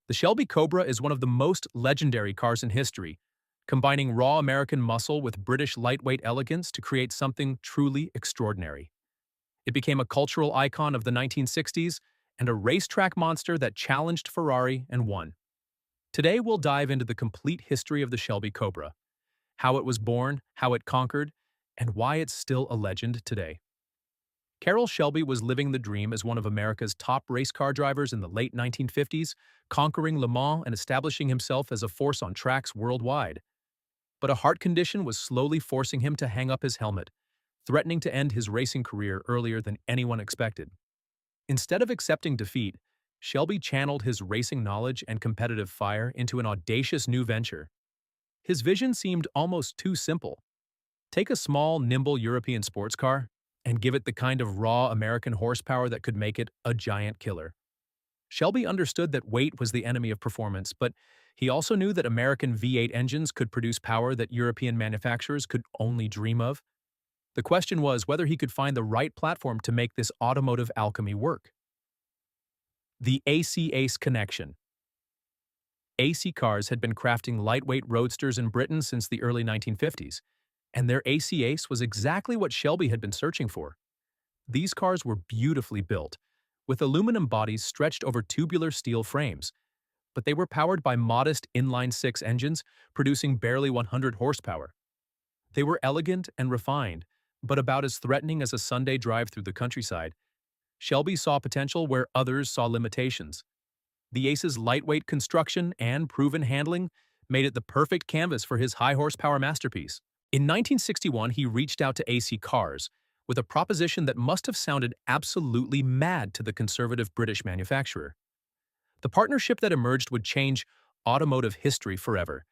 The Shelby Cobra is one of the most legendary cars in history, combining raw American muscle with British lightweight elegance to create something truly extraordinary. It became a cultural icon of the 1960s and a racetrack monster that challenged Ferrari and won. Today, we'll dive into the complete history of the Shelby Cobra, how it was born, how it conquered, and why it's still a legend today. Carroll Shelby was living the dream as one of America's top race car drivers in the late 1950s, conquering Le Mans and establishing himself as a force on tracks worldwide. But a heart condition was slowly forcing him to hang up his helmet, threatening to end his racing career earlier than anyone expected. Instead of accepting defeat, Shelby channeled his racing knowledge and competitive fire into an audacious new venture. His vision seemed almost too simple. Take a small, nimble European sports car and give it the kind of raw American horsepower that could make it a giant killer. Shelby understood that weight was the enemy of performance, but he also knew that American V8 engines could produce power that European manufacturers could only dream of. The question was whether he could find the right platform to make this automotive alchemy work. The AC-Ace connection. AC cars had been crafting lightweight roadsters in Britain since the early 1950s, and their AC-Ace was exactly what Shelby had been searching for. These cars were beautifully built, with aluminum bodies stretched over tubular steel frames, but they were powered by modest inline-six engines producing barely 100 horsepower. They were elegant and refined, but about as threatening as a Sunday drive through the countryside. Shelby saw potential where others saw limitations. The Ace's lightweight construction and proven handling made it the perfect canvas for his high-horsepower masterpiece. In 1961, he reached out to AC Cars with a proposition that must have sounded absolutely mad to the conservative British manufacturer. The partnership that emerged would change automotive history forever,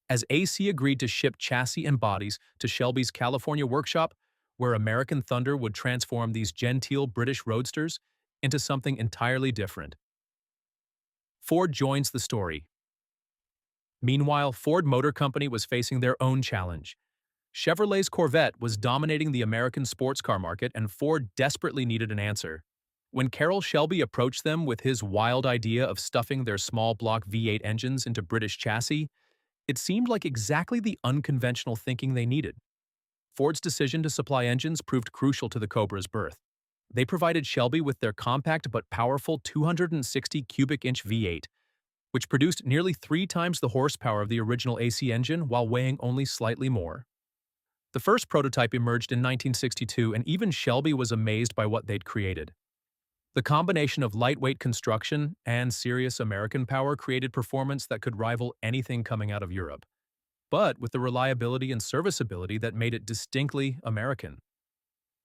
as AC agreed to ship chassis and bodies to Shelby's California workshop, where American Thunder would transform these genteel British roadsters into something entirely different. Ford joins the story. Meanwhile, Ford Motor Company was facing their own challenge. Chevrolet's Corvette was dominating the American sports car market, and Ford desperately needed an answer. When Carroll Shelby approached them with his wild idea of stuffing their small block V8 engines into British chassis, it seemed like exactly the unconventional thinking they needed. Ford's decision to supply engines proved crucial to the Cobra's birth. They provided Shelby with their compact but powerful 260 cubic inch V8, which produced nearly 3 times the horsepower of the original AC engine while weighing only slightly more. The first prototype emerged in 1962, and even Shelby was amazed by what they'd created. The combination of lightweight construction and serious American power created performance that could rival anything coming out of Europe, but with the reliability and serviceability that made it distinctly American.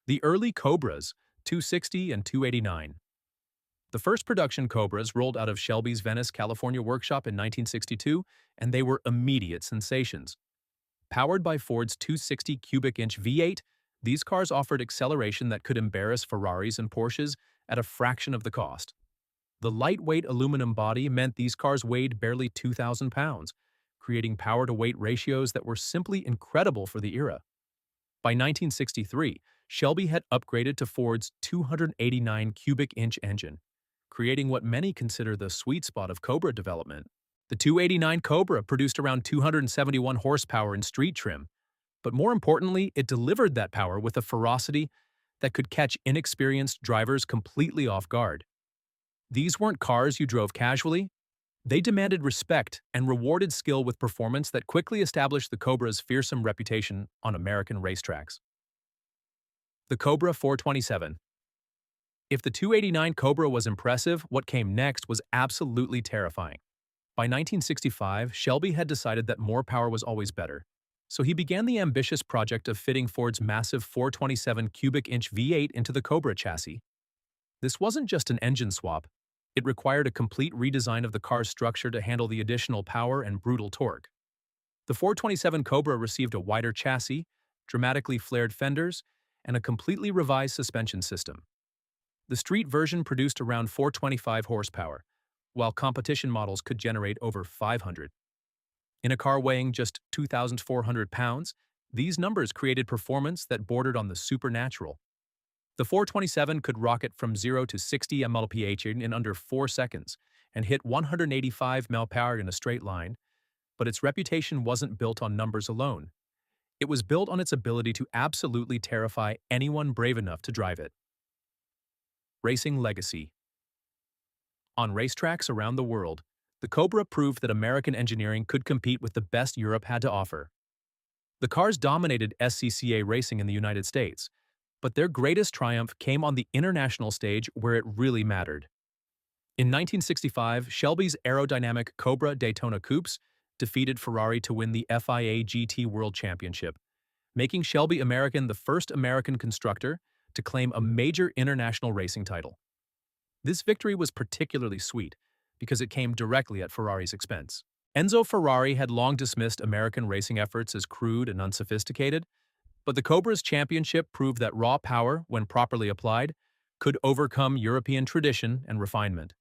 The early Cobras, 260 and 289. The first production Cobras rolled out of Shelby's Venice, California workshop in 1962, and they were immediate sensations. Powered by Ford's 260 cubic inch V8, these cars offered acceleration that could embarrass Ferraris and Porsches at a fraction of the cost. The lightweight aluminum body meant these cars weighed barely 2,000 pounds, creating power-to-weight ratios that were simply incredible for the era. By 1963, Shelby had upgraded to Ford's 289 cubic inch engine, creating what many consider the sweet spot of Cobra development. The 289 Cobra produced around 271 horsepower in street trim, but more importantly, it delivered that power with a ferocity that could catch inexperienced drivers completely off guard. These weren't cars you drove casually. They demanded respect and rewarded skill with performance that quickly established the Cobra's fearsome reputation on American racetracks. The Cobra 427. If the 289 Cobra was impressive, what came next was absolutely terrifying. By 1965, Shelby had decided that more power was always better, so he began the ambitious project of fitting Ford's massive 427 cubic inch V8 into the Cobra chassis. This wasn't just an engine swap. It required a complete redesign of the car's structure to handle the additional power and brutal torque. The 427 Cobra received a wider chassis, dramatically flared fenders, and a completely revised suspension system. The street version produced around 425 horsepower, while competition models could generate over 500. In a car weighing just 2,400 pounds, these numbers created performance that bordered on the supernatural. The 427 could rocket from 0 to 60 mph in under 4 seconds, and hit 185 mph in a straight line, but its reputation wasn't built on numbers alone. It was built on its ability to absolutely terrify anyone brave enough to drive it. Racing legacy. On racetracks around the world, the Cobra proved that American engineering could compete with the best Europe had to offer. The cars dominated SCCA racing in the United States, but their greatest triumph came on the international stage where it really mattered. In 1965, Shelby's aerodynamic Cobra Daytona Coupes defeated Ferrari to win the FIA GT World Championship, making Shelby American the first American constructor to claim a major international racing title. This victory was particularly sweet because it came directly at Ferrari's expense. Enzo Ferrari had long dismissed American racing efforts as crude and unsophisticated, but the Cobra's championship proved that raw power, when properly applied, could overcome European tradition and refinement.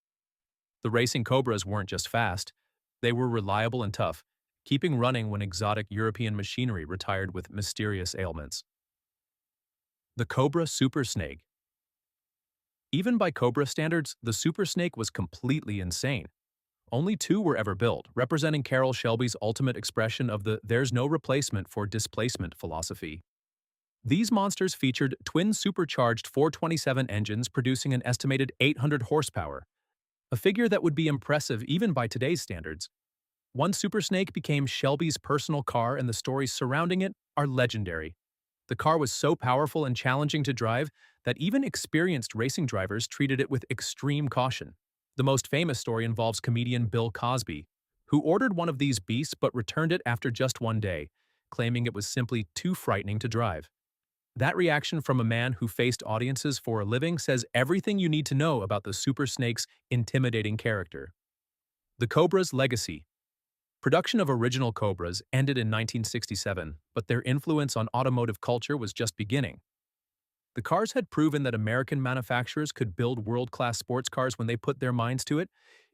The racing Cobras weren't just fast, they were reliable and tough, keeping running when exotic European machinery retired with mysterious ailments. The Cobra Super Snake. Even by Cobra standards, the Super Snake was completely insane. Only two were ever built, representing Carroll Shelby's ultimate expression of the "there's no replacement for displacement" philosophy. These monsters featured twin supercharged 427 engines producing an estimated 800 horsepower, a figure that would be impressive even by today's standards. One Super Snake became Shelby's personal car, and the stories surrounding it are legendary. The car was so powerful and challenging to drive that even experienced racing drivers treated it with extreme caution. The most famous story involves comedian Bill Cosby, who ordered one of these beasts but returned it after just one day, claiming it was simply too frightening to drive. That reaction from a man who faced audiences for a living says everything you need to know about the Super Snake's intimidating character. The Cobra's legacy. Production of original Cobras ended in 1967, but their influence on automotive culture was just beginning. The cars had proven that American manufacturers could build world-class sports cars when they put their minds to it,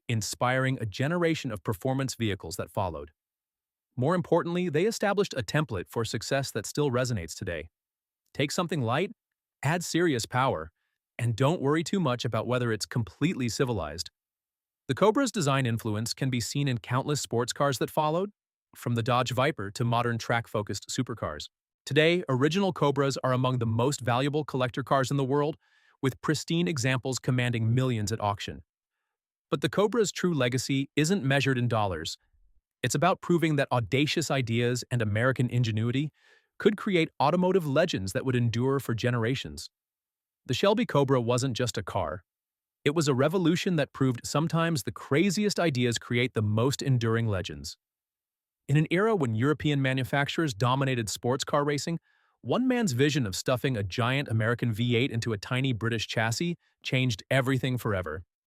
inspiring a generation of performance vehicles that followed. More importantly, they established a template for success that still resonates today. Take something light, add serious power, and don't worry too much about whether it's completely civilized. The Cobra's design influence can be seen in countless sports cars that followed, from the Dodge Viper to modern track-focused supercars. Today, original Cobras are among the most valuable collector cars in the world, with pristine examples commanding millions at auction. But the Cobra's true legacy isn't measured in dollars. It's about proving that audacious ideas and American ingenuity could create automotive legends that would endure for generations. The Shelby Cobra wasn't just a car. It was a revolution that proved sometimes the craziest ideas create the most enduring legends. In an era when European manufacturers dominated sports car racing, one man's vision of stuffing a giant American V8 into a tiny British chassis changed everything forever.